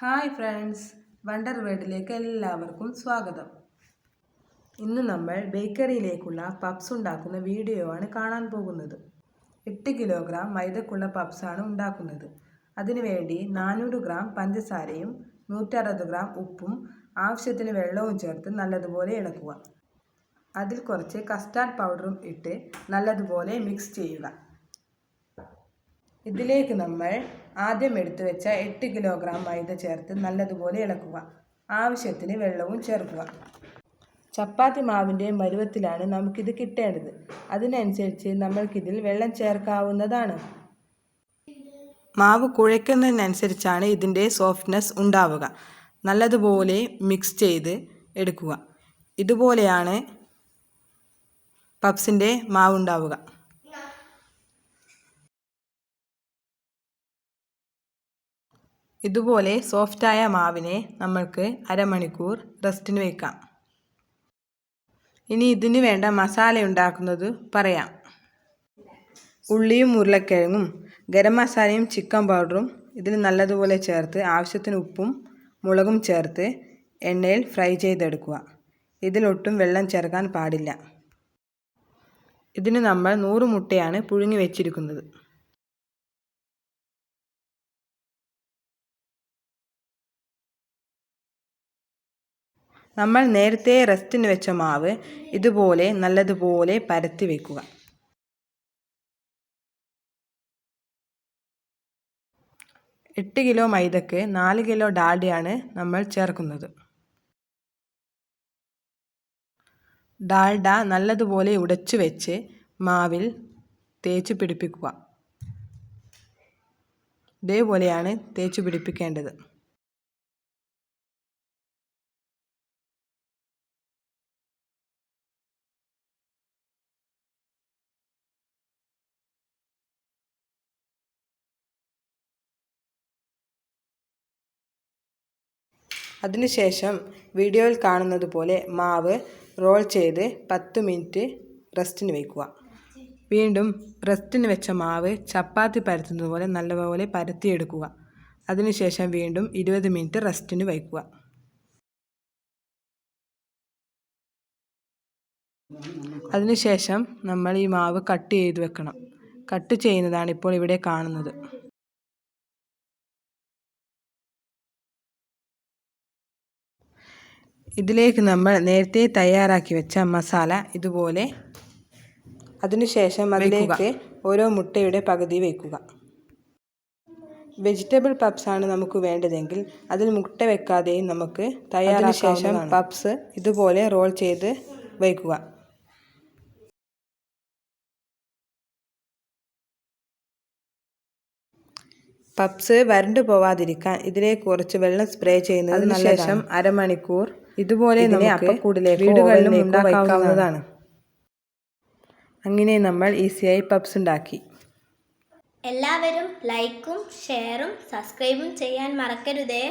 Hi friends, wonder വേൾഡിലേക്ക് എല്ലാവർക്കും സ്വാഗതം. ഇന്ന് നമ്മൾ ബേക്കറിയിലേക്കുള്ള പപ്സ് ഉണ്ടാക്കുന്ന വീഡിയോ ആണ് കാണാൻ പോകുന്നത്. 8 കിലോഗ്രാം മൈദക്കുള്ള പപ്സാണ് ഉണ്ടാക്കുന്നത്. അതിനുവേണ്ടി 400 ഗ്രാം പഞ്ചസാരയും 160 ഗ്രാം ഉപ്പും ആവശ്യത്തിന് വെള്ളവും ചേർത്ത് നല്ലതുപോലെ ഇളക്കുക. അതിൽ കുറച്ച് കസ്റ്റാർഡ് പൗഡറും ഇട്ട് നല്ലതുപോലെ മിക്സ് ചെയ്യുക. ഇതിലേക്ക് നമ്മൾ ആദ്യം എടുത്തു വെച്ച 8 കിലോഗ്രാം മൈദ ചേർത്ത് നല്ലതുപോലെ ഇളക്കുക. ആവശ്യത്തിന് വെള്ളവും ചേർക്കുക. ചപ്പാത്തി മാവിൻ്റെ പരുവത്തിലാണ് നമുക്കിത് കിട്ടേണ്ടത്. അതിനനുസരിച്ച് നമ്മൾക്കിതിൽ വെള്ളം ചേർക്കാവുന്നതാണ്. മാവ് കുഴയ്ക്കുന്നതിനനുസരിച്ചാണ് ഇതിൻ്റെ സോഫ്റ്റ്നെസ് ഉണ്ടാവുക. നല്ലതുപോലെ മിക്സ് ചെയ്ത് എടുക്കുക. ഇതുപോലെയാണ് പപ്സിൻ്റെ മാവ് ഉണ്ടാവുക. ഇതുപോലെ സോഫ്റ്റായ മാവിനെ നമ്മൾക്ക് അരമണിക്കൂർ റെസ്റ്റിന് വയ്ക്കാം. ഇനി ഇതിന് വേണ്ട മസാല ഉണ്ടാക്കുന്നത് പറയാം. ഉള്ളിയും ഉരുളക്കിഴങ്ങും ഗരം മസാലയും ചിക്കൻ പൗഡറും ഇതിൽ നല്ലതുപോലെ ചേർത്ത് ആവശ്യത്തിന് ഉപ്പും മുളകും ചേർത്ത് എണ്ണയിൽ ഫ്രൈ ചെയ്തെടുക്കുക. ഇതിലൊട്ടും വെള്ളം ചേർക്കാൻ പാടില്ല. ഇതിന് നമ്മൾ 100 മുട്ടയാണ് പുഴുങ്ങി വെച്ചിരിക്കുന്നത്. നമ്മൾ നേരത്തെ റെസ്റ്റിന് വെച്ച മാവ് ഇതുപോലെ നല്ലതുപോലെ പരത്തി വെക്കുക. എട്ട് കിലോ മൈദക്ക് 4 കിലോ ഡാൽഡയാണ് നമ്മൾ ചേർക്കുന്നത്. ഡാൽഡ നല്ലതുപോലെ ഉടച്ചു വെച്ച് മാവിൽ തേച്ച് പിടിപ്പിക്കുക. ഇതേപോലെയാണ് തേച്ച് പിടിപ്പിക്കേണ്ടത്. അതിനുശേഷം വീഡിയോയിൽ കാണുന്നത് പോലെ മാവ് റോൾ ചെയ്ത് 10 മിനിറ്റ് റെസ്റ്റിന് വയ്ക്കുക. വീണ്ടും റെസ്റ്റിന് വെച്ച മാവ് ചപ്പാത്തി പരത്തുന്നത് പോലെ നല്ലപോലെ പരത്തിയെടുക്കുക. അതിനുശേഷം വീണ്ടും 20 മിനിറ്റ് റെസ്റ്റിന് വയ്ക്കുക. അതിനുശേഷം നമ്മൾ ഈ മാവ് കട്ട് ചെയ്ത് വെക്കണം. കട്ട് ചെയ്യുന്നതാണ് ഇപ്പോൾ ഇവിടെ കാണുന്നത്. ഇതിലേക്ക് നമ്മൾ നേരത്തെ തയ്യാറാക്കി വെച്ച മസാല ഇതുപോലെ, അതിനുശേഷം അതിലേക്ക് ഓരോ മുട്ടയുടെ പകുതി വയ്ക്കുക. വെജിറ്റബിൾ പപ്സാണ് നമുക്ക് വേണ്ടതെങ്കിൽ അതിൽ മുട്ട വെക്കാതെയും നമുക്ക് തയ്യാറാക്കാവുന്നതാണ്. ശേഷം പപ്സ് ഇതുപോലെ റോൾ ചെയ്ത് വയ്ക്കുക. പപ്സ് വരണ്ടു പോവാതിരിക്കാൻ ഇതിലേക്ക് കുറച്ച് വെള്ളം സ്പ്രേ ചെയ്യുന്നത്. അതിനുശേഷം അരമണിക്കൂർ ഇതുപോലെ വീടുകളിലും ഉണ്ടാക്കാവുന്നതാണ്. അങ്ങനെ നമ്മൾ ഈസിയായി പപ്സ് ഉണ്ടാക്കി. എല്ലാവരും ലൈക്കും ഷെയറും സബ്സ്ക്രൈബും ചെയ്യാൻ മറക്കരുതേ.